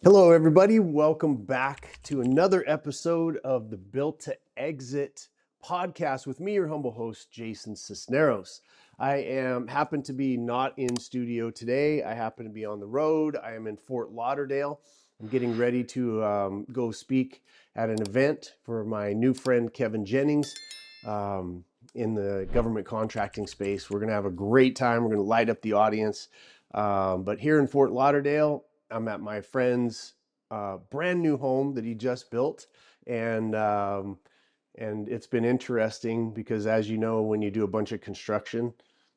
Hello, everybody. Welcome back to another episode of the Built to Exit podcast with me, your humble host, Jason Sisneros. I happen to be not in studio today. I happen to be on the road. I am in Fort Lauderdale. I'm getting ready to go speak at an event for my new friend, Kevin Jennings, in the government contracting space. We're going to have a great time. We're going to light up the audience. But here in Fort Lauderdale, I'm at my friend's brand new home that he just built, and it's been interesting because, as you know, when you do a bunch of construction,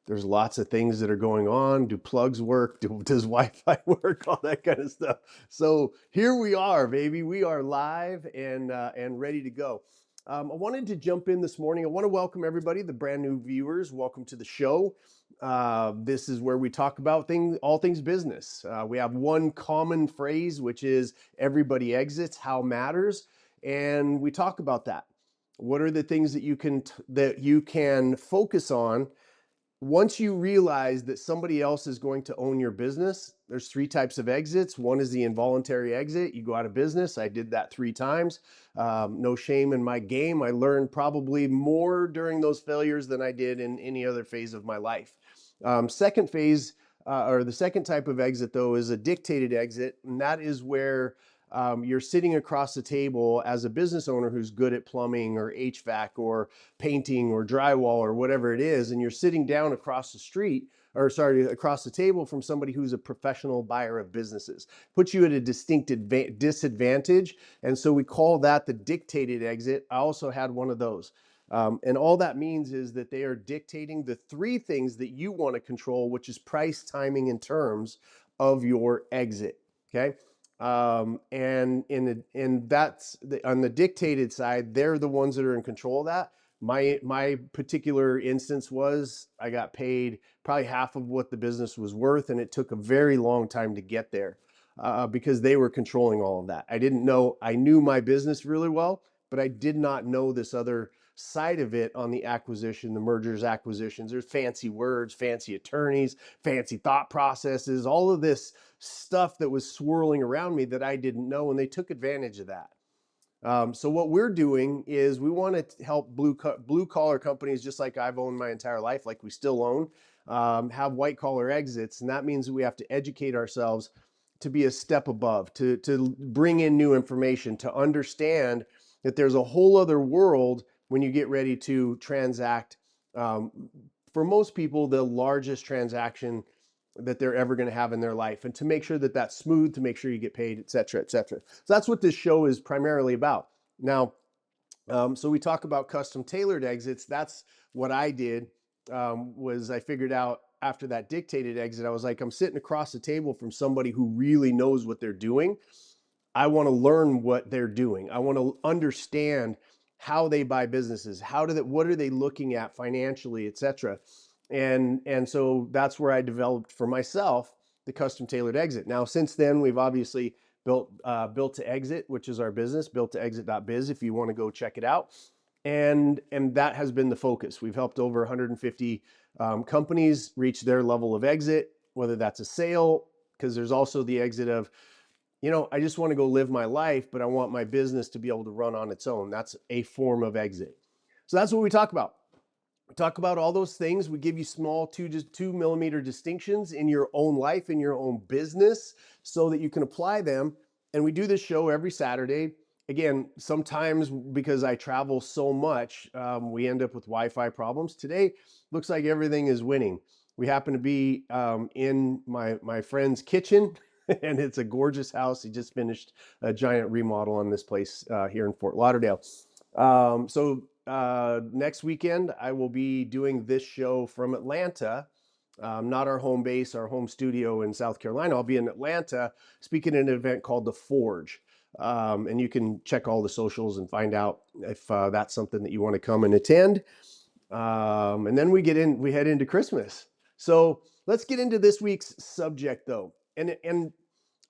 there's lots of things that are going on. Do plugs work? Does Wi-Fi work? All that kind of stuff. So here we are, baby. We are live and ready to go. I wanted to jump in this morning. I want to welcome everybody, the brand new viewers. Welcome to the show. This is where we talk about all things business. We have one common phrase, which is everybody exits, how matters, and we talk about that. What are the things that you can focus on once you realize that somebody else is going to own your business? There's three types of exits. One is the involuntary exit. You go out of business. I did that 3 times. No shame in my game. I learned probably more during those failures than I did in any other phase of my life. Second phase, or the second type of exit, though, is a dictated exit. And that is where you're sitting across the table as a business owner who's good at plumbing or HVAC or painting or drywall or whatever it is, and you're sitting down across the street, or sorry, across the table from somebody who's a professional buyer of businesses. Puts you at a distinct disadvantage, and so we call that the dictated exit. I also had one of those. And all that means is that they are dictating the 3 things that you want to control, which is price, timing, and terms of your exit. Okay. And that's on the dictated side, they're the ones that are in control of that. My particular instance was I got paid probably half of what the business was worth, and it took a very long time to get there because they were controlling all of that. I knew my business really well, but I did not know this other side of it on the acquisition, the mergers, acquisitions. There's fancy words, fancy attorneys, fancy thought processes, all of this stuff that was swirling around me that I didn't know, and they took advantage of that. So what we're doing is we want to help blue collar companies, just like I've owned my entire life, like we still own, have white collar exits. And that means that we have to educate ourselves to be a step above, to bring in new information, to understand that there's a whole other world when you get ready to transact. For most people, the largest transaction that they're ever going to have in their life, and to make sure that that's smooth, to make sure you get paid, et cetera, et cetera. So that's what this show is primarily about. Now, so we talk about custom tailored exits. That's what I did. Was I figured out after that dictated exit, I was like, I'm sitting across the table from somebody who really knows what they're doing. I want to learn what they're doing. I want to understand how they buy businesses. What are they looking at financially, et cetera. And so that's where I developed for myself the custom tailored exit. Now, since then, we've obviously built to Exit, which is our business, built to exit.biz, if you want to go check it out. And that has been the focus. We've helped over 150 companies reach their level of exit, whether that's a sale, because there's also the exit of, I just want to go live my life, but I want my business to be able to run on its own. That's a form of exit. So that's what we talk about. We talk about all those things. We give you small 2 millimeter distinctions in your own life, in your own business, so that you can apply them. And we do this show every Saturday. Again, sometimes because I travel so much, we end up with Wi-Fi problems. Today, looks like everything is winning. We happen to be in my friend's kitchen, and it's a gorgeous house. He just finished a giant remodel on this place here in Fort Lauderdale. Next weekend, I will be doing this show from Atlanta, not our home base, our home studio in South Carolina. I'll be in Atlanta speaking at an event called The Forge. And you can check all the socials and find out if that's something that you want to come and attend. And then we head into Christmas. So let's get into this week's subject, though. And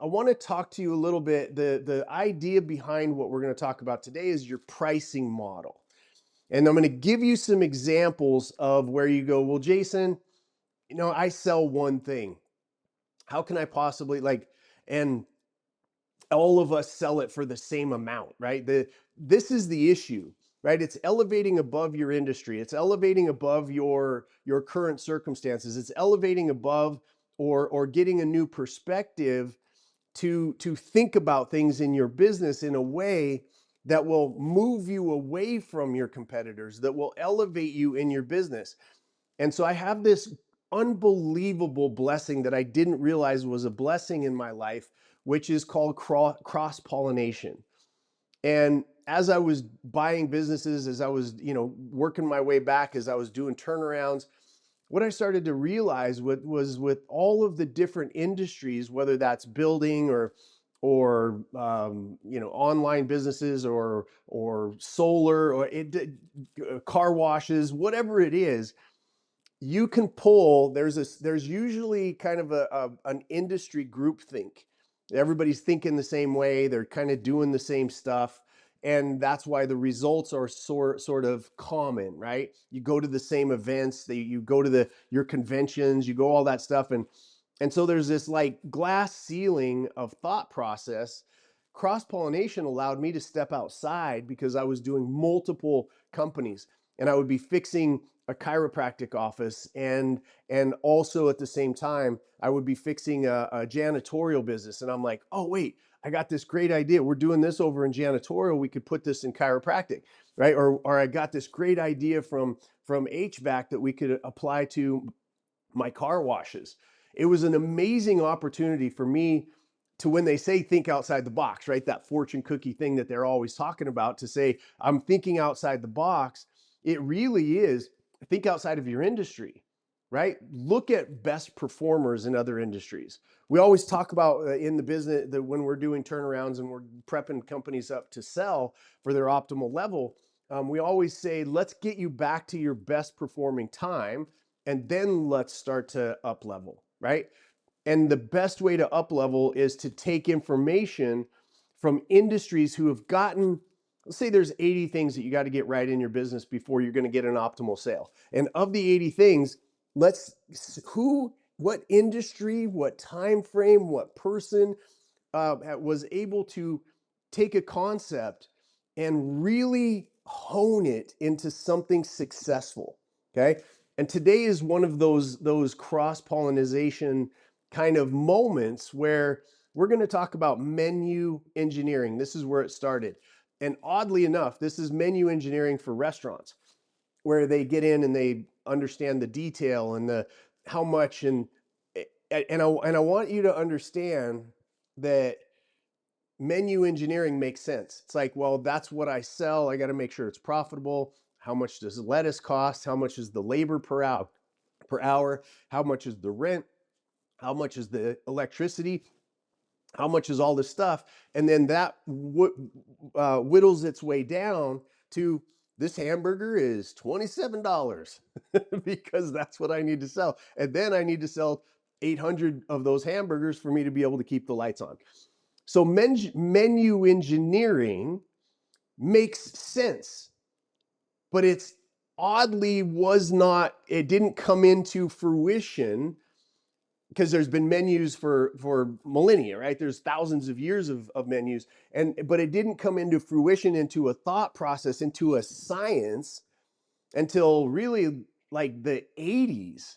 I want to talk to you a little bit. The idea behind what we're going to talk about today is your pricing model. And I'm going to give you some examples of where you go, well, Jason, I sell one thing. How can I possibly and all of us sell it for the same amount, right? This is the issue, right? It's elevating above your industry. It's elevating above your current circumstances. It's elevating above or getting a new perspective to think about things in your business in a way that will move you away from your competitors, that will elevate you in your business. And so I have this unbelievable blessing that I didn't realize was a blessing in my life, which is called cross pollination. And as I was buying businesses, as I was, working my way back, as I was doing turnarounds, what I started to realize was with all of the different industries, whether that's building or online businesses or solar or car washes, whatever it is, you can pull. There's usually kind of an industry group think. Everybody's thinking the same way. They're kind of doing the same stuff. And that's why the results are sort of common, right? You go to the same events, you go to your conventions, you go all that stuff. And so there's this like glass ceiling of thought process. Cross pollination allowed me to step outside because I was doing multiple companies, and I would be fixing a chiropractic office, and also at the same time I would be fixing a janitorial business. And I'm like, oh wait, I got this great idea. We're doing this over in janitorial. We could put this in chiropractic, right? Or I got this great idea from HVAC that we could apply to my car washes. It was an amazing opportunity for me to, when they say think outside the box, right? That fortune cookie thing that they're always talking about, to say, I'm thinking outside the box. It really is think outside of your industry, right? Look at best performers in other industries. We always talk about in the business that when we're doing turnarounds and we're prepping companies up to sell for their optimal level, we always say, let's get you back to your best performing time, and then let's start to up level, right? And the best way to up level is to take information from industries who have gotten, let's say there's 80 things that you got to get right in your business before you're going to get an optimal sale. And of the 80 things, what industry, what time frame, what person was able to take a concept and really hone it into something successful. Okay. And today is one of those cross pollination kind of moments where we're going to talk about menu engineering. This is where it started. And oddly enough, this is menu engineering for restaurants, where they get in and they understand the detail and the how much. And I want you to understand that menu engineering makes sense. It's like, well, that's what I sell. I got to make sure it's profitable. How much does lettuce cost? How much is the labor per hour? How much is the rent? How much is the electricity? How much is all this stuff? And then that whittles its way down to, this hamburger is $27 because that's what I need to sell. And then I need to sell 800 of those hamburgers for me to be able to keep the lights on. So menu engineering makes sense, but it's it didn't come into fruition because there's been menus for millennia, right? There's thousands of years of menus, but it didn't come into fruition, into a thought process, into a science, until really like the 80s,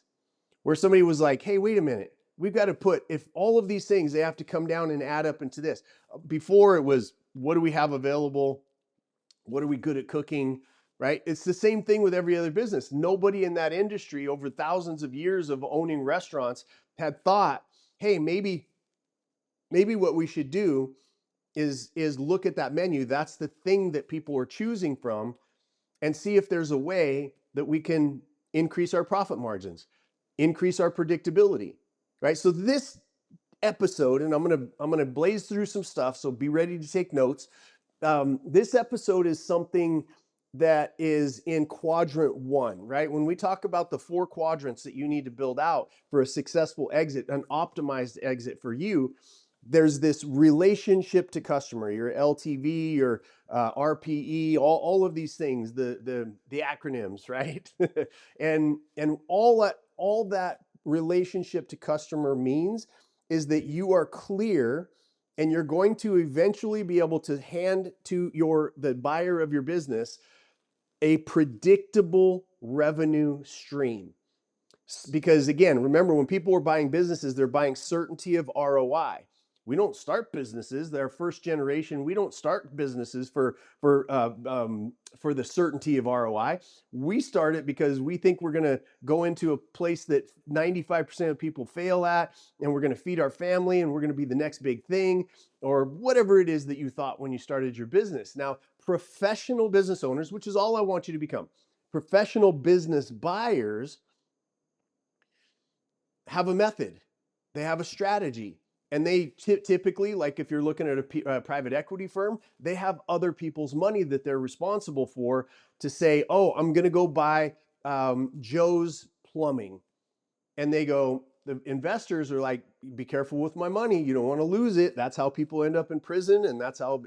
where somebody was like, hey, wait a minute. We've got to put, if all of these things, they have to come down and add up into this. Before it was, what do we have available? What are we good at cooking? Right? It's the same thing with every other business. Nobody in that industry over thousands of years of owning restaurants had thought, hey, maybe what we should do is look at that menu. That's the thing that people are choosing from, and see if there's a way that we can increase our profit margins, increase our predictability, right? So this episode, and I'm gonna blaze through some stuff, so be ready to take notes. This episode is something that is in quadrant one, right? When we talk about the 4 quadrants that you need to build out for a successful exit, an optimized exit for you, there's this relationship to customer, your LTV, your RPE, all of these things, the acronyms, right? and all that relationship to customer means is that you are clear and you're going to eventually be able to hand to the buyer of your business a predictable revenue stream. Because again, remember, when people are buying businesses, they're buying certainty of ROI. We don't start businesses. They're first generation. We don't start businesses for the certainty of ROI. We start it because we think we're going to go into a place that 95% of people fail at, and we're going to feed our family, and we're going to be the next big thing, or whatever it is that you thought when you started your business. Now, professional business owners, which is all I want you to become, professional business buyers have a method, they have a strategy, and they typically, like if you're looking at a private equity firm, they have other people's money that they're responsible for to say, oh, I'm going to go buy Joe's Plumbing. And they go, the investors are like, be careful with my money. You don't want to lose it. That's how people end up in prison. And that's how,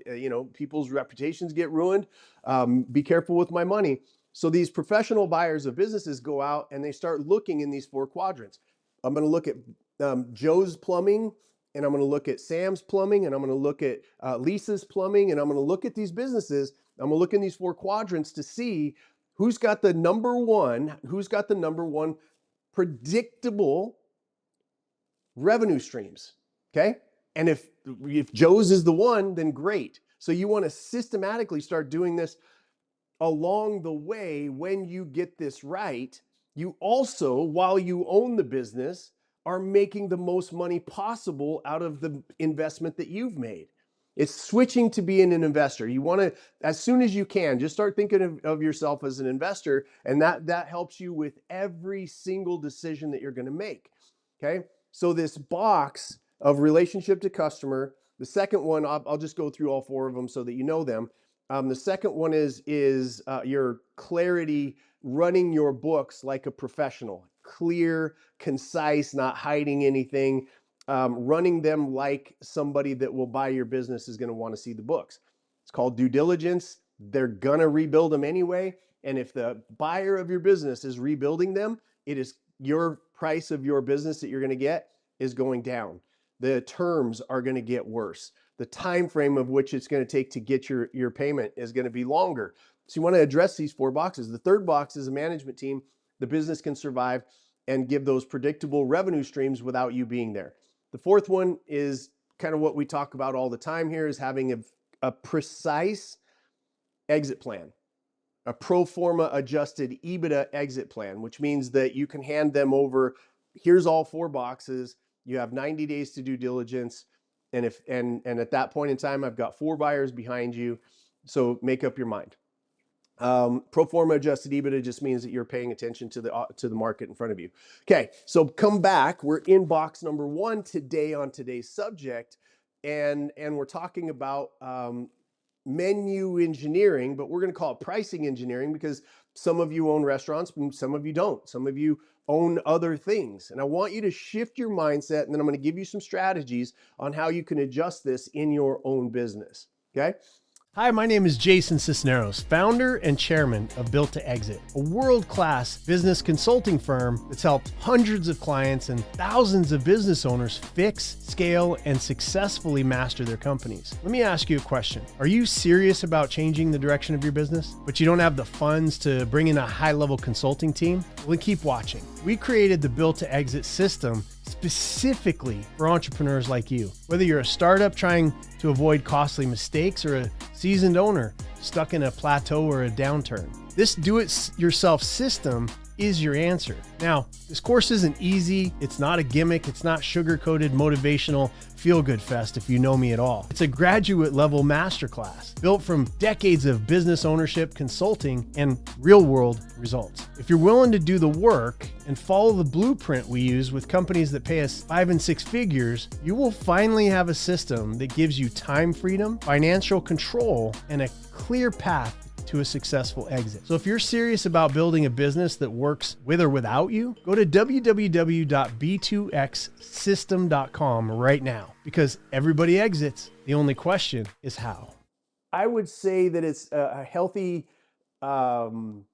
people's reputations get ruined. Be careful with my money. So these professional buyers of businesses go out and they start looking in these 4 quadrants. I'm going to look at Joe's Plumbing, and I'm going to look at Sam's Plumbing, and I'm going to look at Lisa's Plumbing, and I'm going to look at these businesses. I'm going to look in these 4 quadrants to see who's got the number one predictable revenue streams. Okay. And if Joe's is the one, then great. So you want to systematically start doing this along the way. When you get this right, you also, while you own the business, are making the most money possible out of the investment that you've made. It's switching to being an investor. You want to, as soon as you can, just start thinking of yourself as an investor, and that helps you with every single decision that you're going to make. Okay. So this box of relationship to customer, the second one, I'll just go through all 4 of them so that you know them. The second one is your clarity, running your books like a professional, clear, concise, not hiding anything, running them like somebody that will buy your business is going to want to see the books. It's called due diligence. They're going to rebuild them anyway. And if the buyer of your business is rebuilding them, it is your price of your business that you're going to get is going down. The terms are going to get worse. The time frame of which it's going to take to get your payment is going to be longer. So you want to address these 4 boxes. The third box is a management team. The business can survive and give those predictable revenue streams without you being there. The fourth one is kind of what we talk about all the time here, is having a precise exit plan, a pro forma adjusted EBITDA exit plan, which means that you can hand them over, here's all 4 boxes. You have 90 days to due diligence. And at that point in time, I've got 4 buyers behind you. So make up your mind. Pro forma adjusted EBITDA just means that you're paying attention to the market in front of you. Okay, so come back. We're in box number 1 today on today's subject, and we're talking about menu engineering, but we're going to call it pricing engineering because some of you own restaurants, some of you don't. Some of you own other things, and I want you to shift your mindset, and then I'm going to give you some strategies on how you can adjust this in your own business. Okay. Hi, my name is Jason Sisneros, founder and chairman of Built to Exit, a world-class business consulting firm that's helped hundreds of clients and thousands of business owners fix, scale, and successfully master their companies. Let me ask you a question. Are you serious about changing the direction of your business, but you don't have the funds to bring in a high-level consulting team? Well, then keep watching. We created the Built to Exit system specifically for entrepreneurs like you. Whether you're a startup trying to avoid costly mistakes or a seasoned owner stuck in a plateau or a downturn, this do-it-yourself system is your answer. Now, this course isn't easy. It's not a gimmick. It's not sugar-coated motivational feel-good fest if you know me at all. It's a graduate level masterclass built from decades of business ownership, consulting, and real-world results. If you're willing to do the work and follow the blueprint we use with companies that pay us 5 and 6 figures, you will finally have a system that gives you time freedom, financial control, and a clear path to a successful exit. So if you're serious about building a business that works with or without you, go to www.b2xsystem.com right now, because everybody exits. The only question is how. I would say that it's a healthy comment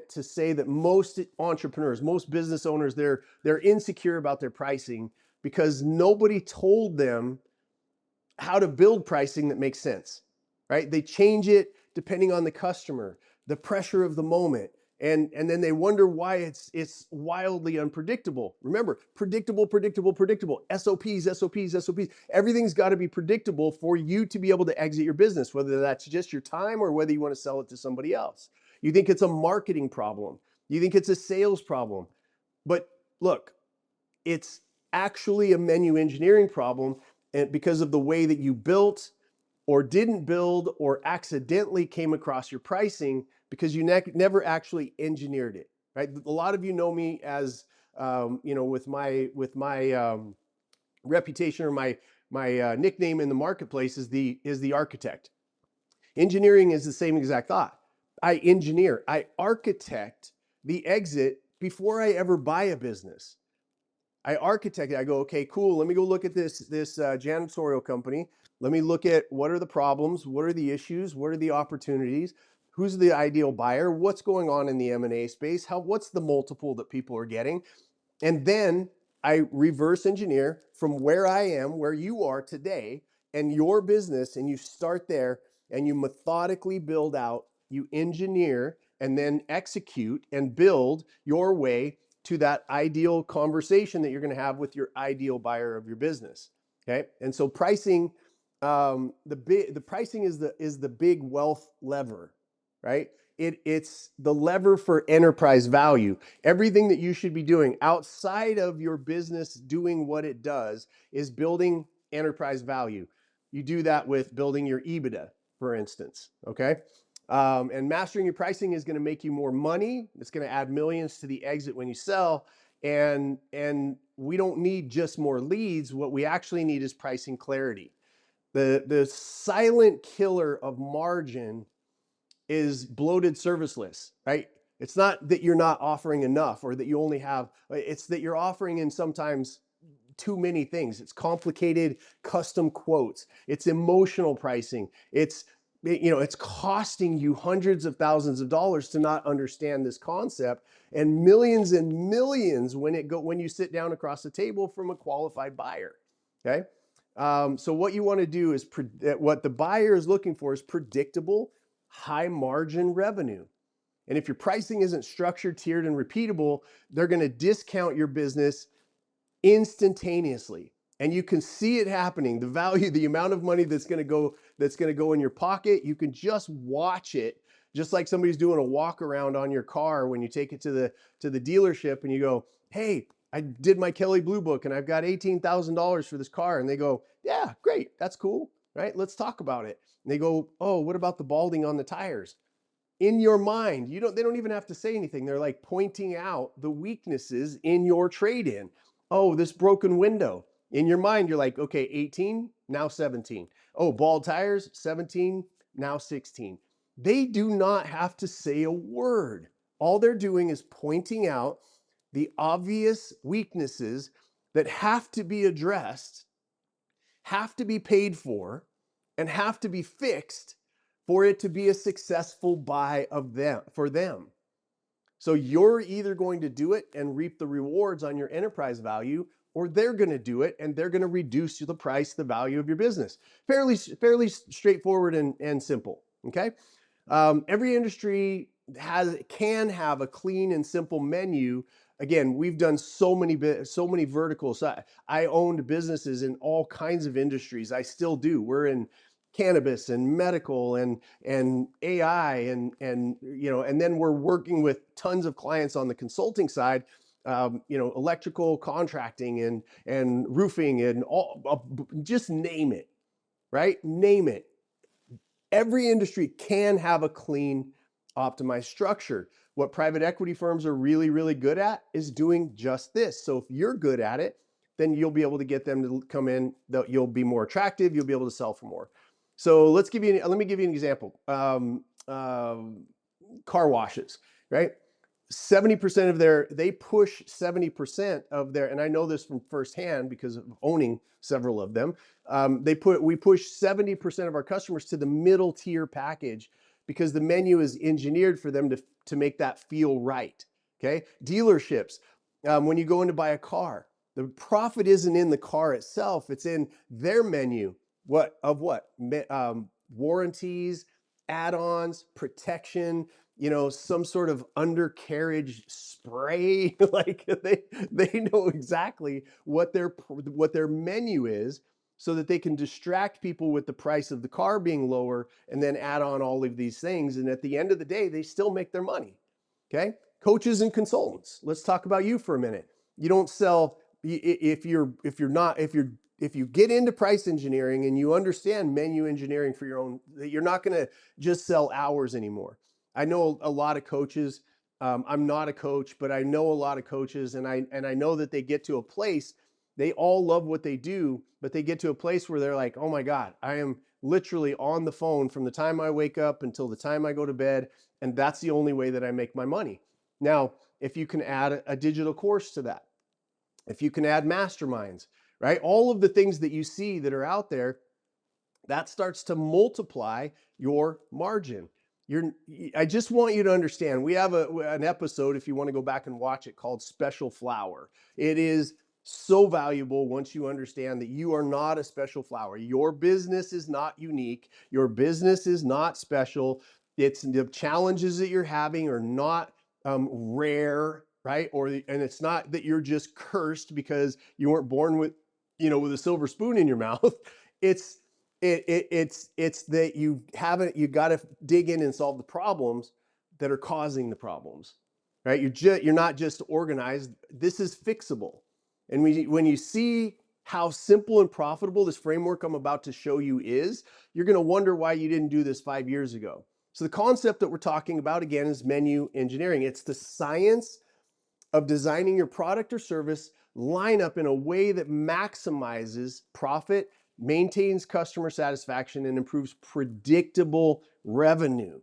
to say that most entrepreneurs, most business owners, they're insecure about their pricing because nobody told them how to build pricing that makes sense, right? They change it depending on the customer, the pressure of the moment, and then they wonder why it's wildly unpredictable. Remember, predictable, predictable, predictable. SOPs, SOPs, SOPs. Everything's got to be predictable for you to be able to exit your business, whether that's just your time or whether you want to sell it to somebody else. You think it's a marketing problem. You think it's a sales problem. But look, it's actually a menu engineering problem, and because of the way that you built or didn't build or accidentally came across your pricing because you never actually engineered it, right? A lot of you know me as with my reputation, or my nickname in the marketplace is the architect. Engineering is the same exact thought. I engineer, I architect the exit before I ever buy a business. I architect it. I go, okay, cool. Let me go look at this janitorial company. Let me look at what are the problems, what are the issues, what are the opportunities, who's the ideal buyer, what's going on in the M&A space, what's the multiple that people are getting, and then I reverse engineer from where I am, where you are today, and your business, and you start there, and you methodically build out, you engineer, and then execute and build your way to that ideal conversation that you're going to have with your ideal buyer of your business. Okay, and so pricing, the pricing is the big wealth lever, right? It's the lever for enterprise value. Everything that you should be doing outside of your business doing what it does is building enterprise value. You do that with building your EBITDA, for instance, okay? And mastering your pricing is going to make you more money. It's going to add millions to the exit when you sell. And we don't need just more leads. What we actually need is pricing clarity. The silent killer of margin is bloated service lists, right? It's not that you're not offering enough or that you only have, it's that you're offering in sometimes too many things. It's complicated custom quotes. It's emotional pricing. It's costing you hundreds of thousands of dollars to not understand this concept, and millions when you sit down across the table from a qualified buyer. Okay. So what you want to do is what the buyer is looking for is predictable, high margin revenue. And if your pricing isn't structured, tiered, and repeatable, they're going to discount your business instantaneously. And you can see it happening. The value, the amount of money that's going to go in your pocket, you can just watch it, just like somebody's doing a walk around on your car when you take it to the dealership and you go, hey, I did my Kelley Blue Book and I've got $18,000 for this car. And they go, yeah, great, that's cool, right? Let's talk about it. And they go, oh, what about the balding on the tires? In your mind, they don't even have to say anything. They're like pointing out the weaknesses in your trade-in. Oh, this broken window. In your mind, you're like, okay, 18, now 17. Oh, bald tires, 17, now 16. They do not have to say a word. All they're doing is pointing out the obvious weaknesses that have to be addressed, have to be paid for, and have to be fixed for it to be a successful buy for them. So you're either going to do it and reap the rewards on your enterprise value, or they're going to do it and they're going to reduce the price, the value of your business. Fairly straightforward and simple. Okay. Every industry can have a clean and simple menu. Again, we've done so many verticals. I owned businesses in all kinds of industries. I still do. We're in cannabis and medical and AI and then we're working with tons of clients on the consulting side. Electrical contracting and roofing and all, just name it, right? Name it. Every industry can have a clean, optimized structure. What private equity firms are really, really good at is doing just this. So if you're good at it, then you'll be able to get them to come in. You'll be more attractive. You'll be able to sell for more. So let me give you an example. Car washes, right? 70% they push 70% of their, and I know this from firsthand because of owning several of them. We push 70% of our customers to the middle tier package because the menu is engineered for them to make that feel right. Okay. Dealerships, when you go in to buy a car, The profit isn't in the car itself, it's in their menu. What? Warranties, add-ons, protection, some sort of undercarriage spray. Like they know exactly what their menu is, so that they can distract people with the price of the car being lower and then add on all of these things. And at the end of the day, they still make their money. Okay. Coaches and consultants. Let's talk about you for a minute. You don't sell if you get into price engineering and you understand menu engineering for your own, you're not going to just sell hours anymore. I know a lot of coaches. I'm not a coach, but I know a lot of coaches, and I know that they get to a place. They all love what they do, but they get to a place where they're like, oh my God, I am literally on the phone from the time I wake up until the time I go to bed, and that's the only way that I make my money. Now, if you can add a digital course to that, if you can add masterminds, right? All of the things that you see that are out there, that starts to multiply your margin. I just want you to understand, we have an episode, if you want to go back and watch it, called Special Flower. It is so valuable once you understand that you are not a special flower. Your business is not unique. Your business is not special. It's the challenges that you're having are not rare, right? And it's not that you're just cursed because you weren't born with a silver spoon in your mouth. It's that you got to dig in and solve the problems that are causing the problems, right? You're not just organized. This is fixable. And when you see how simple and profitable this framework I'm about to show you is, you're going to wonder why you didn't do this 5 years ago. So the concept that we're talking about again is menu engineering. It's the science of designing your product or service lineup in a way that maximizes profit, maintains customer satisfaction, and improves predictable revenue,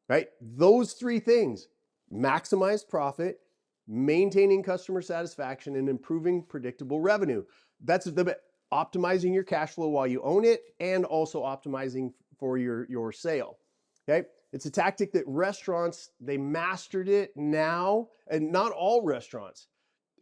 right? Those three things: maximize profit, maintaining customer satisfaction, and improving predictable revenue. That's optimizing your cash flow while you own it, and also optimizing for your sale. Okay. It's a tactic that restaurants, they mastered it now, and not all restaurants,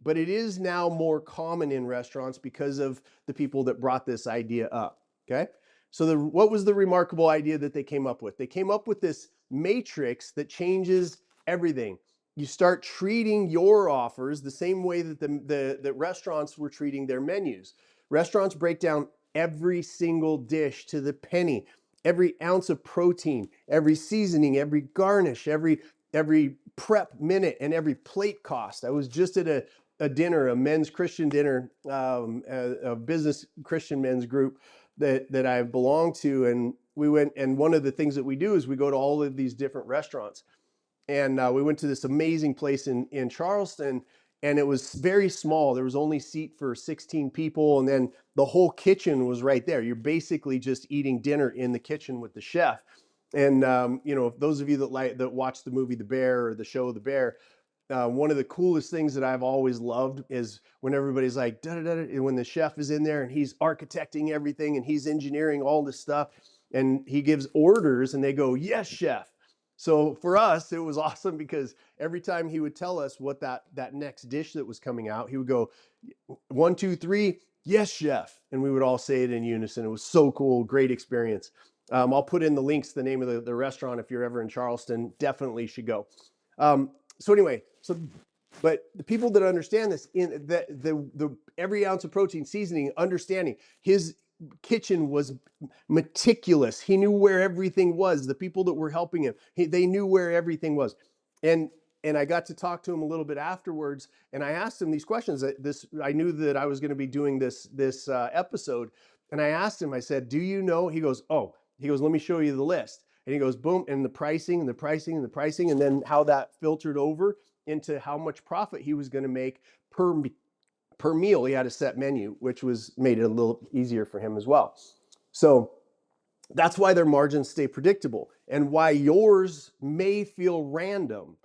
but it is now more common in restaurants because of the people that brought this idea up. Okay. So what was the remarkable idea that they came up with? They came up with this matrix that changes everything. You start treating your offers the same way that the restaurants were treating their menus. Restaurants break down every single dish to the penny, every ounce of protein, every seasoning, every garnish, every prep minute, and every plate cost. I was just at a dinner, a men's Christian dinner, a business Christian men's group that I belong to, and we went, and one of the things that we do is we go to all of these different restaurants. And we went to this amazing place in Charleston, and it was very small. There was only seat for 16 people, and then the whole kitchen was right there. You're basically just eating dinner in the kitchen with the chef. And those of you that watch the movie The Bear or the show The Bear, one of the coolest things that I've always loved is when everybody's like, da, da, da, da, when the chef is in there and he's architecting everything and he's engineering all this stuff, and he gives orders and they go, yes, chef. So for us, it was awesome because every time he would tell us what that next dish that was coming out, he would go, 1, 2, 3, yes, chef. And we would all say it in unison. It was so cool. Great experience. I'll put in the links, the name of the restaurant. If you're ever in Charleston, definitely should go. But the people that understand this, in the every ounce of protein, seasoning, understanding, his kitchen was meticulous. He knew where everything was. The people that were helping him, they knew where everything was. And I got to talk to him a little bit afterwards, and I asked him these questions. I knew that I was going to be doing this episode, and I asked him. I said, "Do you know?" He goes, "Oh." He goes, "Let me show you the list." And he goes, boom, and the pricing and the pricing and the pricing, and then how that filtered over into how much profit he was going to make per meal. He had a set menu, which made it a little easier for him as well. So that's why their margins stay predictable and why yours may feel random,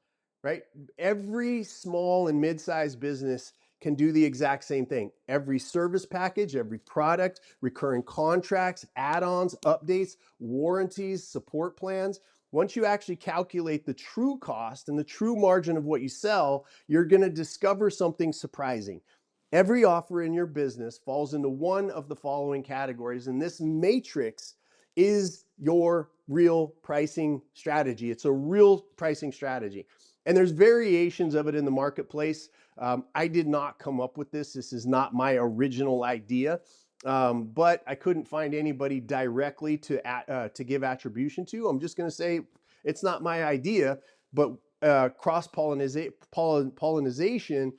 right? Every small and mid-sized business can do the exact same thing. Every service package, every product, recurring contracts, add-ons, updates, warranties, support plans. Once you actually calculate the true cost and the true margin of what you sell, you're going to discover something surprising. Every offer in your business falls into one of the following categories, and this matrix is your real pricing strategy. It's a real pricing strategy. And there's variations of it in the marketplace. I did not come up with this. This is not my original idea, but I couldn't find anybody directly to give attribution to. I'm just going to say it's not my idea, but pollinization,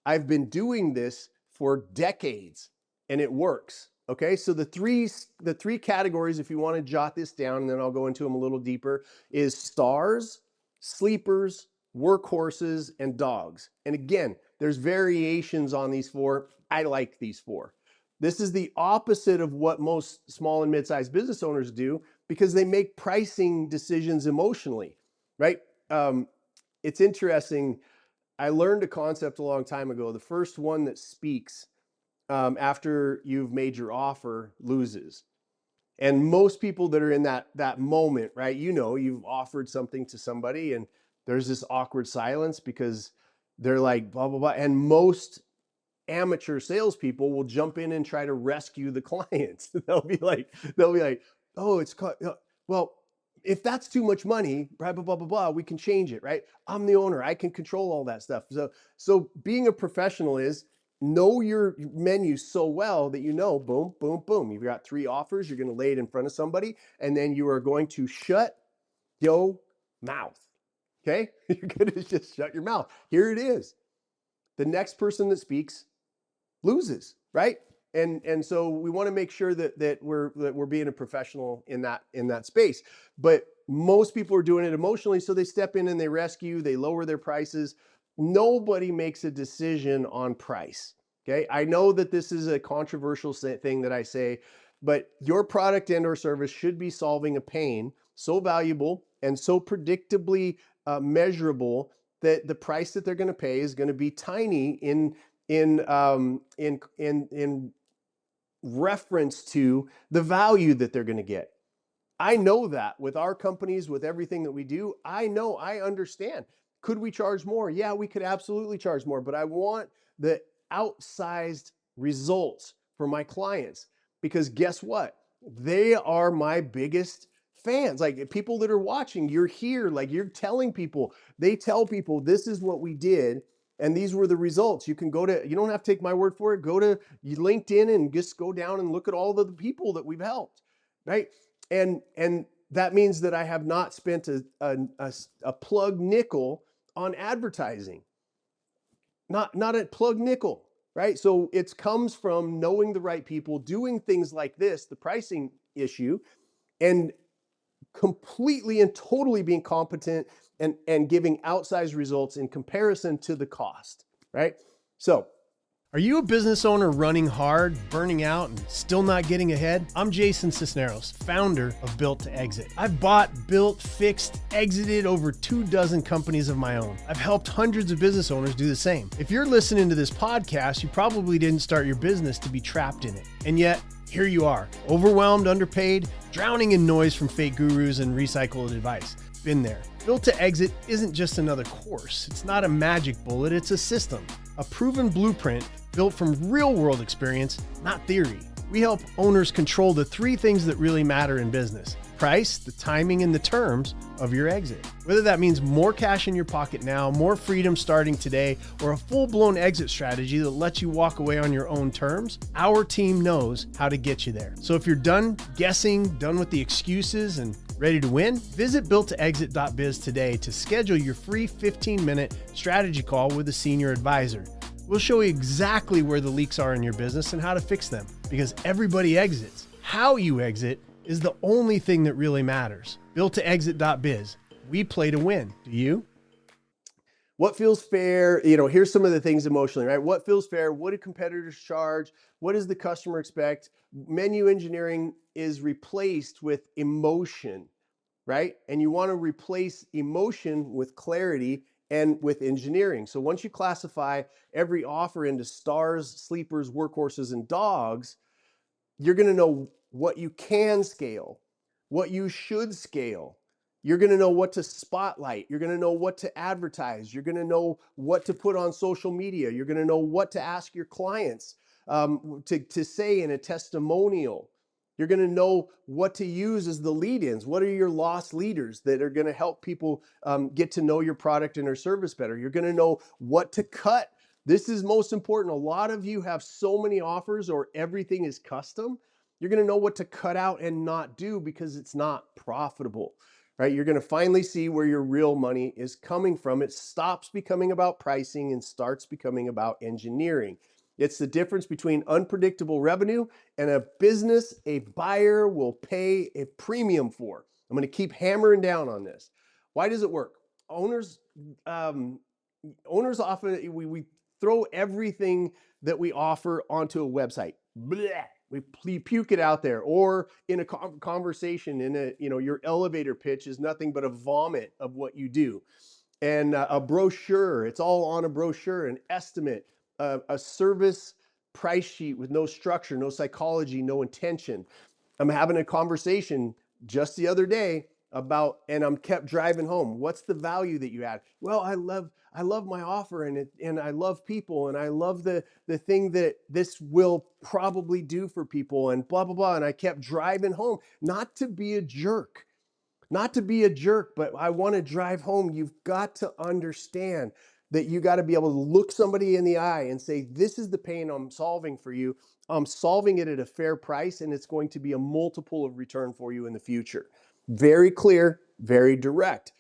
I've been doing this for decades and it works. Okay, so the three categories, if you want to jot this down, and then I'll go into them a little deeper, is stars, sleepers, workhorses, and dogs. And again, there's variations on these four. I like these four. This is the opposite of what most small and mid-sized business owners do because they make pricing decisions emotionally, right? It's interesting. I learned a concept a long time ago. The first one that speaks after you've made your offer loses. And most people that are in that moment, right? You know, you've offered something to somebody and there's this awkward silence because they're like blah blah blah. And most amateur salespeople will jump in and try to rescue the clients. they'll be like, oh, well, if that's too much money, blah blah blah blah blah, we can change it, right? I'm the owner, I can control all that stuff. So being a professional is know your menu so well that you know, boom, boom, boom. You've got 3 offers. You're going to lay it in front of somebody, and then you are going to shut your mouth. Okay, you're going to just shut your mouth. Here it is. The next person that speaks loses, right? And so we want to make sure that we're being a professional in that space. But most people are doing it emotionally, so they step in and they rescue, they lower their prices. Nobody makes a decision on price. Okay, I know that this is a controversial thing that I say, but your product and or service should be solving a pain so valuable and so predictably measurable that the price that they're going to pay is going to be tiny in reference to the value that they're going to get. I know that with our companies, with everything that we do, I understand. Could we charge more? Yeah, we could absolutely charge more, but I want the outsized results for my clients because guess what? They are my biggest fans. Like people that are watching, you're here, like you're telling people, they tell people this is what we did and these were the results. You don't have to take my word for it. Go to LinkedIn and just go down and look at all of the people that we've helped, right? And that means that I have not spent a plug nickel on advertising. Not a plug nickel, right? So it comes from knowing the right people, doing things like this, the pricing issue, and completely and totally being competent and giving outsized results in comparison to the cost, right? So are you a business owner running hard, burning out, and still not getting ahead? I'm Jason Sisneros, founder of Built to Exit. I've bought, built, fixed, exited over 24 companies of my own. I've helped hundreds of business owners do the same. If you're listening to this podcast, you probably didn't start your business to be trapped in it. And yet, here you are, overwhelmed, underpaid, drowning in noise from fake gurus and recycled advice. Been there. Built to Exit isn't just another course. It's not a magic bullet, it's a system. A proven blueprint built from real-world experience, not theory. We help owners control the 3 things that really matter in business: price, the timing, and the terms of your exit. Whether that means more cash in your pocket now, more freedom starting today, or a full-blown exit strategy that lets you walk away on your own terms, our team knows how to get you there. So if you're done guessing, done with the excuses, and ready to win? Visit builttoexit.biz today to schedule your free 15-minute strategy call with a senior advisor. We'll show you exactly where the leaks are in your business and how to fix them, because everybody exits. How you exit is the only thing that really matters. Builttoexit.biz. We play to win. Do you? What feels fair? Here's some of the things emotionally, right? What feels fair? What do competitors charge? What does the customer expect? Menu engineering is replaced with emotion, right? And you want to replace emotion with clarity and with engineering. So once you classify every offer into stars, sleepers, workhorses, and dogs, you're going to know what you can scale, what you should scale, You're going to know what to spotlight. You're going to know what to advertise. You're going to know what to put on social media. You're going to know what to ask your clients to say in a testimonial. You're going to know what to use as the lead-ins. What are your lost leaders that are going to help people get to know your product and or service better? You're going to know what to cut. This is most important. A lot of you have so many offers or everything is custom. You're going to know what to cut out and not do because it's not profitable. Right? You're going to finally see where your real money is coming from. It stops becoming about pricing and starts becoming about engineering. It's the difference between unpredictable revenue and a business a buyer will pay a premium for. I'm going to keep hammering down on this. Why does it work? Owners, owners often, we throw everything that we offer onto a website. Blech. We puke it out there, or in a conversation, in a, your elevator pitch is nothing but a vomit of what you do. And a brochure, it's all on a brochure, an estimate, a service price sheet with no structure, no psychology, no intention. I'm having a conversation just the other day about, and I'm kept driving home. What's the value that you add? Well, I love my offer, and I love people, and I love the thing that this will probably do for people, and blah blah blah. And I kept driving home, not to be a jerk, but I want to drive home. You've got to understand that you got to be able to look somebody in the eye and say, this is the pain I'm solving for you. I'm solving it at a fair price, and it's going to be a multiple of return for you in the future. Very clear, very direct.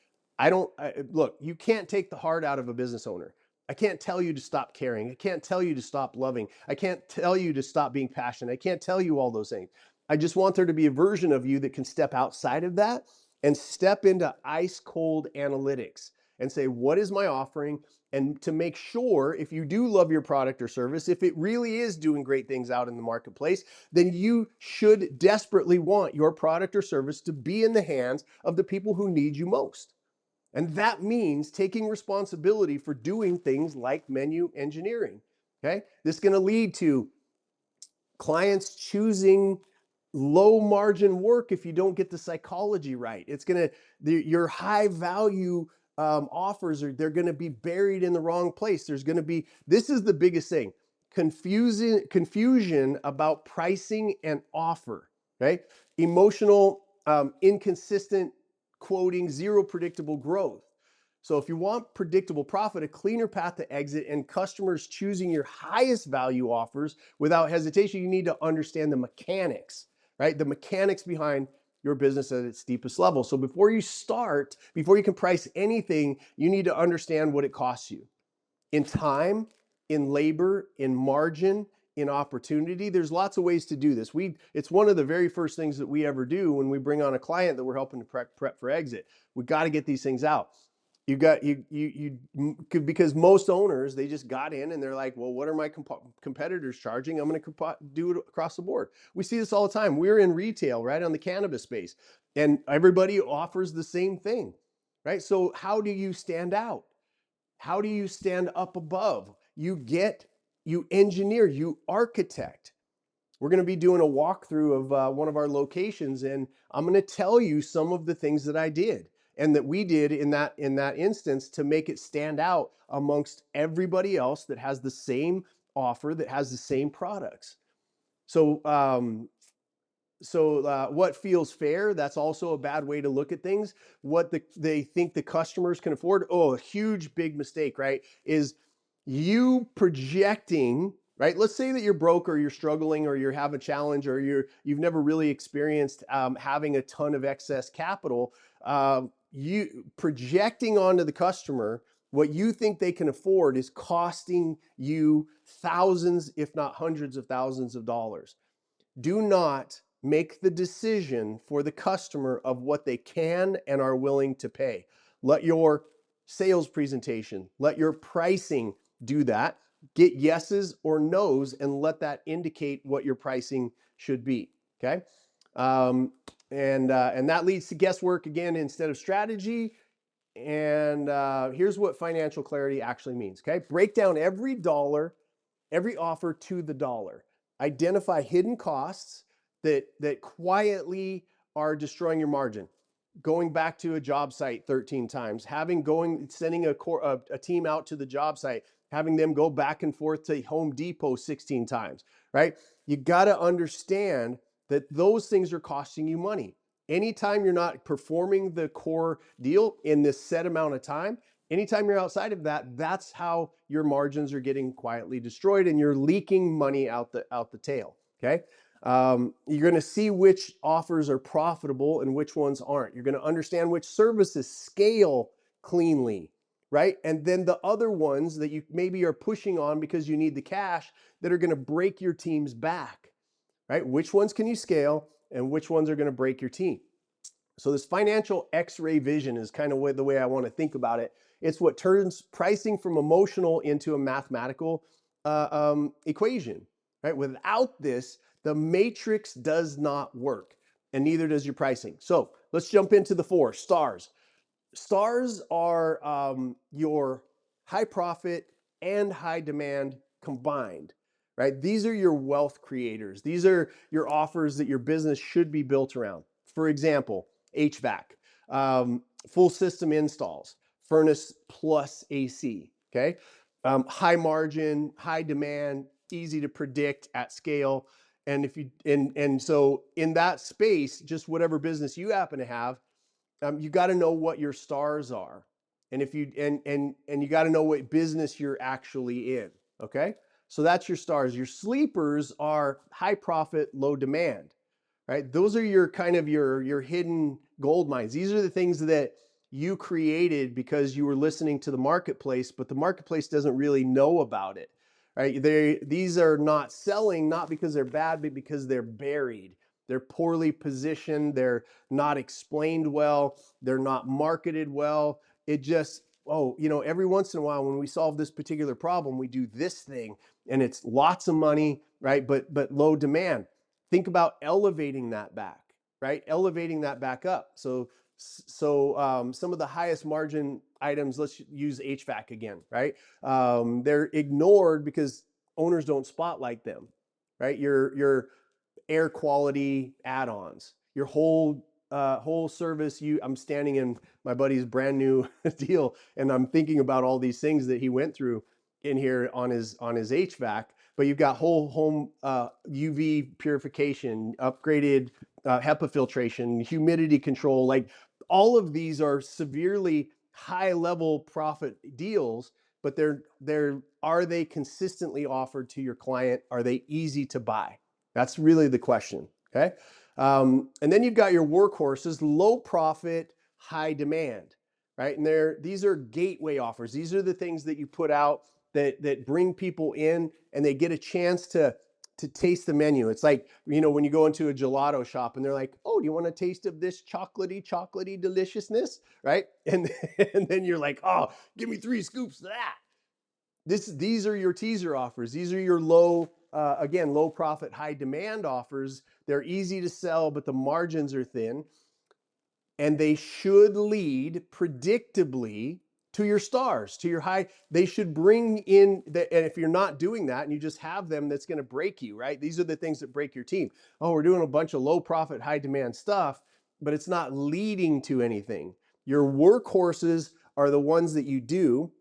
Look, you can't take the heart out of a business owner. I can't tell you to stop caring. I can't tell you to stop loving. I can't tell you to stop being passionate. I can't tell you all those things. I just want there to be a version of you that can step outside of that and step into ice cold analytics and say, what is my offering? And to make sure, if you do love your product or service, if it really is doing great things out in the marketplace, then you should desperately want your product or service to be in the hands of the people who need you most. And that means taking responsibility for doing things like menu engineering. Okay? This is going to lead to clients choosing low margin work if you don't get the psychology right. It's going to, your high value offers they're going to be buried in the wrong place. There's going to be, this is the biggest thing, confusion about pricing and offer, right? Emotional, inconsistent quoting, zero predictable growth. So if you want predictable profit, a cleaner path to exit, and customers choosing your highest value offers without hesitation, you need to understand the mechanics, right? The mechanics behind your business at its deepest level. So before you can price anything, you need to understand what it costs you in time, in labor, in margin, in opportunity. There's lots of ways to do this. It's one of the very first things that we ever do when we bring on a client that we're helping to prep for exit. We got to get these things out. Because most owners, they just got in and they're like, well, what are my competitors charging? I'm going to do it across the board. We see this all the time. We're in retail, right, on the cannabis space, and everybody offers the same thing, right? So how do you stand out? How do you stand up above? You engineer, you architect. We're going to be doing a walkthrough of one of our locations, and I'm going to tell you some of the things that I did and that we did in that instance to make it stand out amongst everybody else that has the same offer, that has the same products. So what feels fair, that's also a bad way to look at things. What they think the customers can afford, a huge big mistake, right, is you projecting, right? Let's say that you're broke, or you're struggling, or you have a challenge, or you've never really experienced having a ton of excess capital. You projecting onto the customer what you think they can afford is costing you thousands, if not hundreds of thousands of dollars. Do not make the decision for the customer of what they can and are willing to pay. Let your sales presentation, let your pricing do that. Get yeses or nos and let that indicate what your pricing should be. Okay. And that leads to guesswork again instead of strategy. And here's what financial clarity actually means. Okay. Break down every dollar, every offer to the dollar. Identify hidden costs that quietly are destroying your margin. going back to a job site 13 times, sending a team out to the job site, having them go back and forth to Home Depot 16 times, right? You got to understand that those things are costing you money. Anytime you're not performing the core deal in this set amount of time, anytime you're outside of that, that's how your margins are getting quietly destroyed and you're leaking money out the tail. Okay. You're going to see which offers are profitable and which ones aren't. You're going to understand which services scale cleanly, right? And then the other ones that you maybe are pushing on because you need the cash that are going to break your team's back, right? Which ones can you scale and which ones are going to break your team? So this financial X-ray vision is kind of the way I want to think about it. It's what turns pricing from emotional into a mathematical equation, right? Without this, the matrix does not work, and neither does your pricing. So let's jump into the 4 stars. Stars are your high profit and high demand combined, right? These are your wealth creators. These are your offers that your business should be built around. For example, HVAC, full system installs, furnace plus AC, okay? High margin, high demand, easy to predict at scale. And if you and so in that space, just whatever business you happen to have, you got to know what your stars are, and if you and you got to know what business you're actually in. Okay, so that's your stars. Your sleepers are high profit, low demand, right? Those are your kind of your hidden gold mines. These are the things that you created because you were listening to the marketplace, but the marketplace doesn't really know about it, right? These are not selling, not because they're bad, but because they're buried. They're poorly positioned. They're not explained well. They're not marketed well. It just, oh, every once in a while when we solve this particular problem, we do this thing and it's lots of money, right? But low demand. Think about elevating that back, right? Elevating that back up. So some of the highest margin items, let's use HVAC again, right? They're ignored because owners don't spotlight them, right? Your air quality add-ons, your whole service. I'm standing in my buddy's brand new deal, and I'm thinking about all these things that he went through in here on his HVAC. But you've got whole home UV purification, upgraded HEPA filtration, humidity control. Like all of these are severely high level profit deals, but are they consistently offered to your client? Are they easy to buy? That's really the question. Okay. And then you've got your workhorses, low profit, high demand, right? And these are gateway offers. These are the things that you put out that bring people in and they get a chance to taste the menu. It's like, when you go into a gelato shop and they're like, oh, do you want a taste of this chocolatey deliciousness? Right. And then you're like, oh, give me 3 scoops of that. These are your teaser offers. These are your low profit, high demand offers. They're easy to sell, but the margins are thin. And they should lead predictably to your stars, to your high. They should bring in and if you're not doing that and you just have them, that's going to break you, right? These are the things that break your team. Oh, we're doing a bunch of low profit, high demand stuff, but it's not leading to anything. Your workhorses are the ones that you do.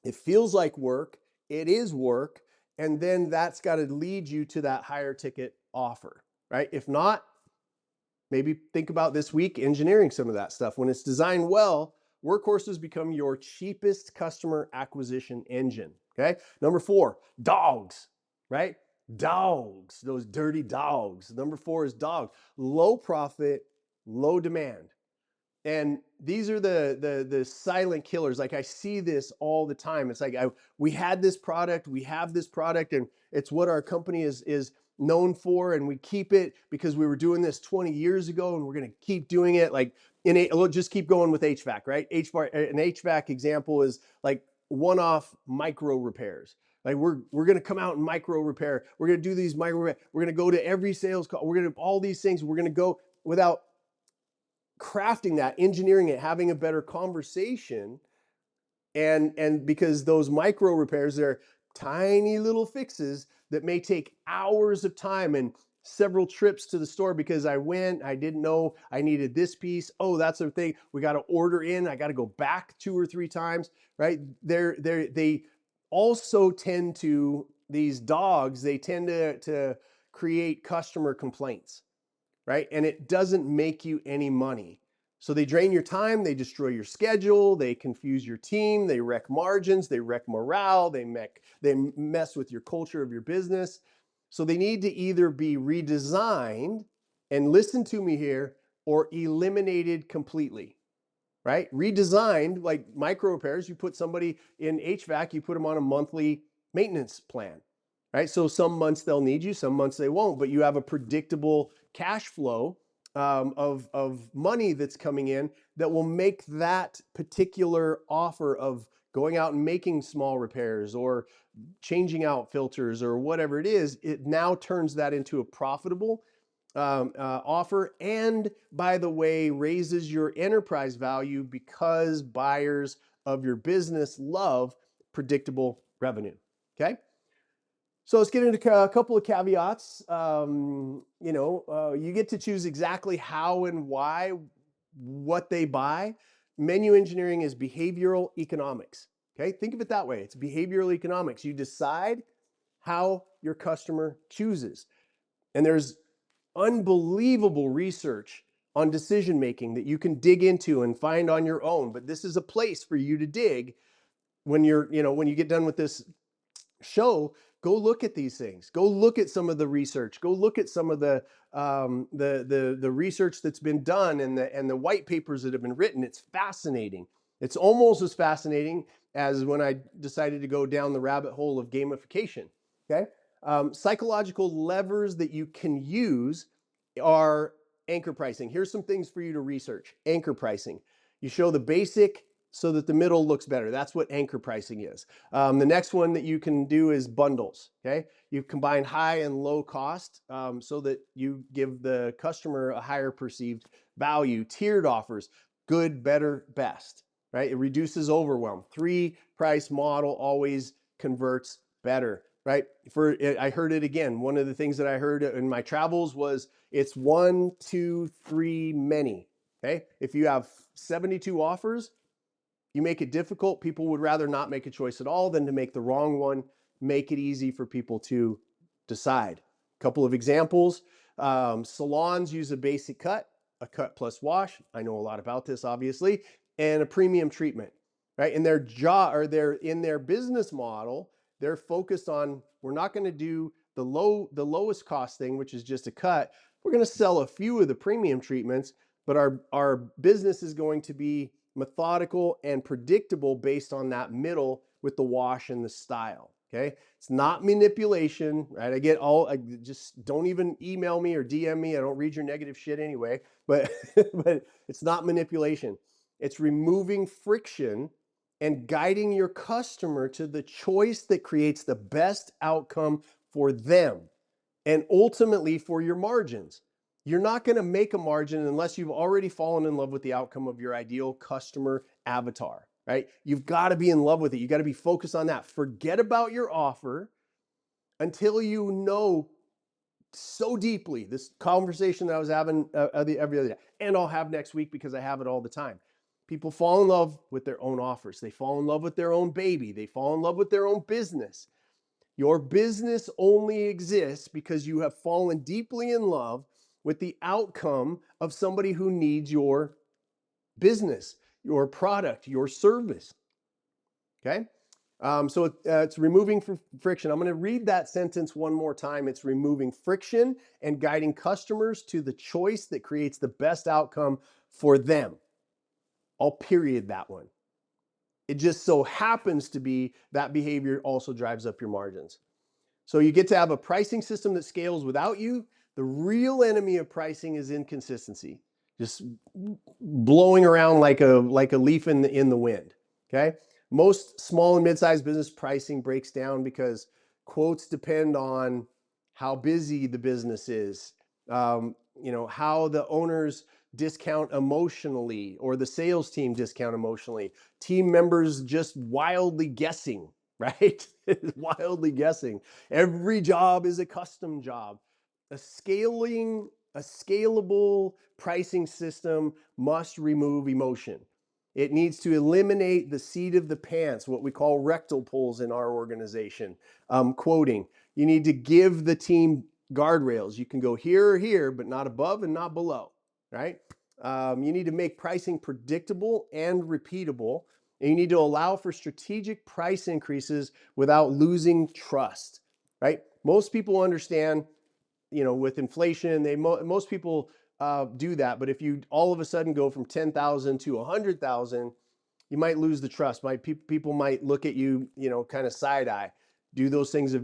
It feels like work. It is work. And then that's got to lead you to that higher ticket offer, right? If not, maybe think about this week engineering some of that stuff. When it's designed well, workhorses become your cheapest customer acquisition engine. Okay. Number 4, dogs, right? Dogs, those dirty dogs. Number 4 is dog. Low profit, low demand. And these are the silent killers. Like I see this all the time. It's like we have this product, and it's what our company is known for, and we keep it because we were doing this 20 years ago, and we're going to keep doing it. Like just keep going with HVAC, right? An HVAC example is like one-off micro repairs. Like we're going to come out and micro repair. We're going to do these micro repair. We're going to go to every sales call. We're going to all these things. We're going to go without crafting that, engineering it, having a better conversation. And because those micro repairs, they're tiny little fixes that may take hours of time and several trips to the store because I didn't know I needed this piece. Oh, that's the thing. We got to order in. I got to go back 2 or 3 times, right? They also tend to, these dogs, they tend to create customer complaints, right? And it doesn't make you any money. So they drain your time, they destroy your schedule, they confuse your team, they wreck margins, they wreck morale, they mess with your culture of your business. So they need to either be redesigned, and listen to me here, or eliminated completely, right? Redesigned, like micro repairs, you put somebody in HVAC, you put them on a monthly maintenance plan, right? So some months they'll need you, some months they won't, but you have a predictable cash flow of money that's coming in that will make that particular offer of going out and making small repairs or changing out filters or whatever it is, it now turns that into a profitable offer, and by the way, raises your enterprise value because buyers of your business love predictable revenue. Okay, so let's get into a couple of caveats. You get to choose exactly how and why what they buy. Menu engineering is behavioral economics. Okay, think of it that way. It's behavioral economics. You decide how your customer chooses, and there's unbelievable research on decision making that you can dig into and find on your own. But this is a place for you to dig when when you get done with this show. Go look at these things. Go look at some of the research. Go look at some of the research that's been done and the white papers that have been written. It's fascinating. It's almost as fascinating as when I decided to go down the rabbit hole of gamification. Okay, psychological levers that you can use are anchor pricing. Here's some things for you to research. Anchor pricing. You show the basic so that the middle looks better. That's what anchor pricing is. The next one that you can do is bundles. Okay, you combine high and low cost so that you give the customer a higher perceived value. Tiered offers: good, better, best. Right? It reduces overwhelm. 3 price model always converts better. Right? I heard it again. One of the things that I heard in my travels was it's 1, 2, 3, many. Okay, if you have 72 offers, you make it difficult. People would rather not make a choice at all than to make the wrong one. Make it easy for people to decide. A couple of examples. Salons use a basic cut, a cut plus wash. I know a lot about this, obviously, and a premium treatment. Right? In their in their business model, they're focused on, we're not going to do the lowest cost thing, which is just a cut. We're going to sell a few of the premium treatments, but our business is going to be methodical and predictable based on that middle with the wash and the style. Okay, it's not manipulation, right? I just don't even email me or DM me. I don't read your negative shit anyway, but but it's not manipulation. It's removing friction and guiding your customer to the choice that creates the best outcome for them and ultimately for your margins. You're not going to make a margin unless you've already fallen in love with the outcome of your ideal customer avatar, right? You've got to be in love with it. You got to be focused on that. Forget about your offer until you know so deeply. This conversation that I was having every other day, and I'll have next week because I have it all the time. People fall in love with their own offers. They fall in love with their own baby. They fall in love with their own business. Your business only exists because you have fallen deeply in love with the outcome of somebody who needs your business, your product, your service. Okay? So it's removing friction. I'm going to read that sentence one more time. It's removing friction and guiding customers to the choice that creates the best outcome for them. I'll period that one. It just so happens to be that behavior also drives up your margins. So you get to have a pricing system that scales without you. The real enemy of pricing is inconsistency, just blowing around like a leaf in the wind. Okay. Most small and mid-sized business pricing breaks down because quotes depend on how busy the business is, how the owners discount emotionally or the sales team discount emotionally, team members just wildly guessing, right? Wildly guessing. Every job is a custom job. a scalable pricing system must remove emotion. It needs to eliminate the seat of the pants, what we call rectal pulls in our organization. Quoting, you need to give the team guardrails. You can go here or here, but not above and not below, right? You need to make pricing predictable and repeatable, and you need to allow for strategic price increases without losing trust, right? Most people understand, with inflation, most people do that. But if you all of a sudden go from 10,000 to 100,000, you might lose the trust. People might look at you, kind of side eye. Do those things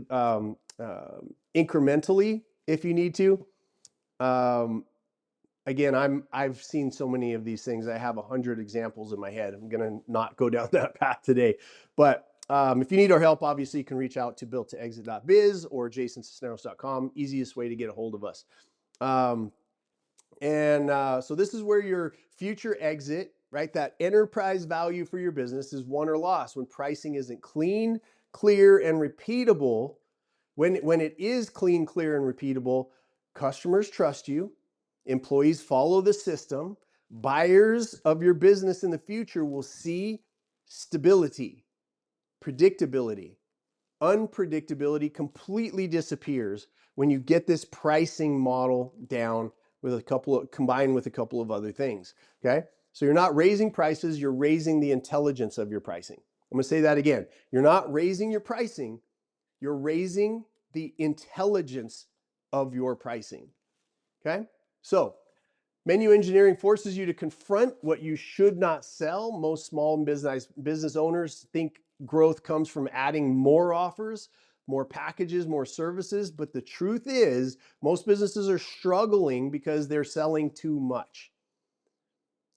incrementally if you need to. Again, I've seen so many of these things. I have 100 examples in my head. I'm gonna not go down that path today, but if you need our help, obviously you can reach out to builttoexit.biz or jasonsisneros.com. Easiest way to get a hold of us. So this is where your future exit, right? That enterprise value for your business is won or lost when pricing isn't clean, clear, and repeatable. When it is clean, clear, and repeatable, customers trust you, employees follow the system, buyers of your business in the future will see stability, predictability. Unpredictability completely disappears when you get this pricing model down combined with a couple of other things. Okay. So you're not raising prices, you're raising the intelligence of your pricing. I'm going to say that again. You're not raising your pricing, you're raising the intelligence of your pricing. Okay. So menu engineering forces you to confront what you should not sell. Most small business owners think growth comes from adding more offers, more packages, more services. But the truth is, most businesses are struggling because they're selling too much.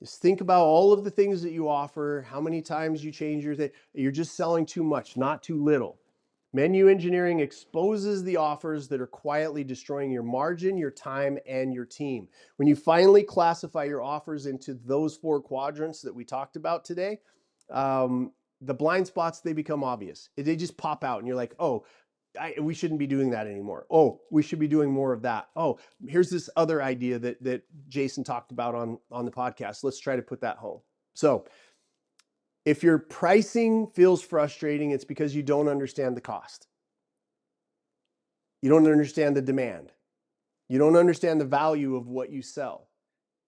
Just think about all of the things that you offer, how many times you change your thing. You're just selling too much, not too little. Menu engineering exposes the offers that are quietly destroying your margin, your time, and your team. When you finally classify your offers into those 4 quadrants that we talked about today, the blind spots, they become obvious. They just pop out and you're like, oh, we shouldn't be doing that anymore. Oh, we should be doing more of that. Oh, here's this other idea that Jason talked about on the podcast. Let's try to put that home. So if your pricing feels frustrating, it's because you don't understand the cost. You don't understand the demand. You don't understand the value of what you sell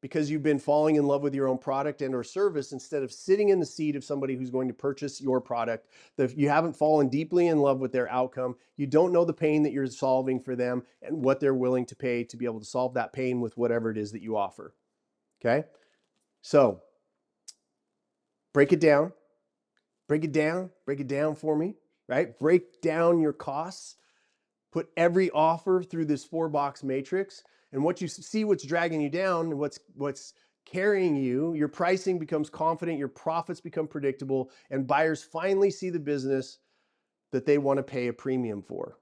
because you've been falling in love with your own product and or service instead of sitting in the seat of somebody who's going to purchase your product. You haven't fallen deeply in love with their outcome. You don't know the pain that you're solving for them and what they're willing to pay to be able to solve that pain with whatever it is that you offer. Okay? So break it down. Break it down for me, right? Break down your costs. Put every offer through this 4-box matrix, and what you see, what's dragging you down, and what's carrying you, your pricing becomes confident, your profits become predictable, and buyers finally see the business that they want to pay a premium for.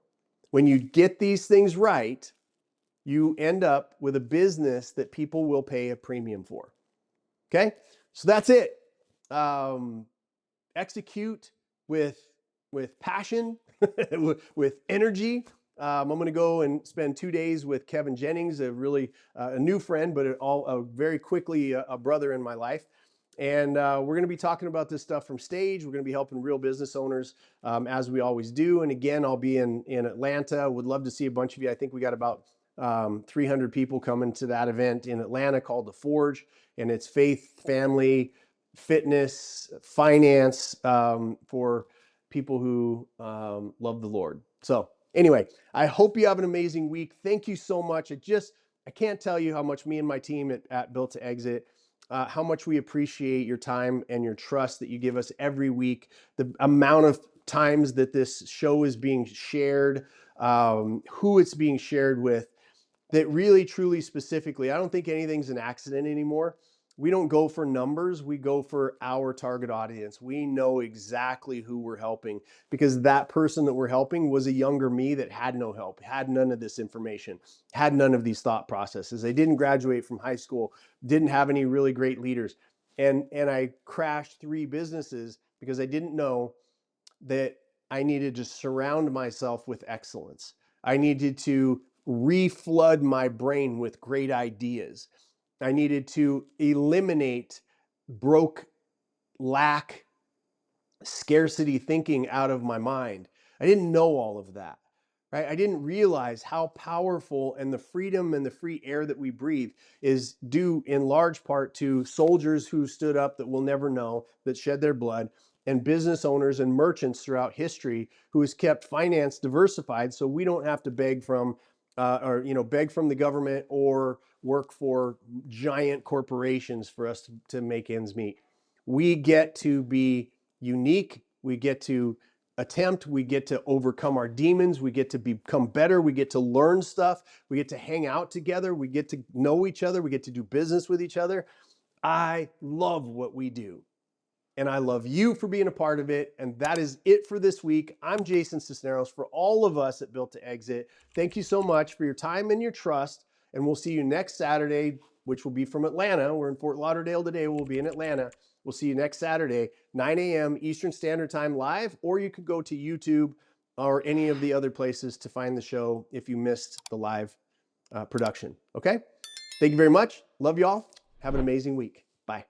When you get these things right, you end up with a business that people will pay a premium for. Okay, so that's it. Execute with passion, with energy. I'm going to go and spend 2 days with Kevin Jennings, a new friend, but very quickly a brother in my life. And we're going to be talking about this stuff from stage. We're going to be helping real business owners as we always do. And again, I'll be in Atlanta. Would love to see a bunch of you. I think we got about 300 people coming to that event in Atlanta called The Forge. And it's faith, family, fitness, finance for people who love the Lord. So anyway, I hope you have an amazing week. Thank you so much. I can't tell you how much me and my team at Built to Exit, how much we appreciate your time and your trust that you give us every week. The amount of times that this show is being shared, who it's being shared with, that really, truly, specifically, I don't think anything's an accident anymore. We don't go for numbers. We go for our target audience. We know exactly who we're helping because that person that we're helping was a younger me that had no help, had none of this information, had none of these thought processes. They didn't graduate from high school, didn't have any really great leaders. And I crashed 3 businesses because I didn't know that I needed to surround myself with excellence. I needed to reflood my brain with great ideas. I needed to eliminate broke, lack, scarcity thinking out of my mind. I didn't know all of that, right? I didn't realize how powerful, and the freedom and the free air that we breathe is due in large part to soldiers who stood up that we'll never know, that shed their blood, and business owners and merchants throughout history who has kept finance diversified so we don't have to beg from beg from the government or work for giant corporations for us to make ends meet. We get to be unique. We get to attempt. We get to overcome our demons. We get to become better. We get to learn stuff. We get to hang out together. We get to know each other. We get to do business with each other. I love what we do. And I love you for being a part of it. And that is it for this week. I'm Jason Sisneros. For all of us at Built to Exit, thank you so much for your time and your trust. And we'll see you next Saturday, which will be from Atlanta. We're in Fort Lauderdale today. We'll be in Atlanta. We'll see you next Saturday, 9 a.m. Eastern Standard Time live, or you could go to YouTube or any of the other places to find the show if you missed the live production. Okay? Thank you very much. Love y'all. Have an amazing week. Bye.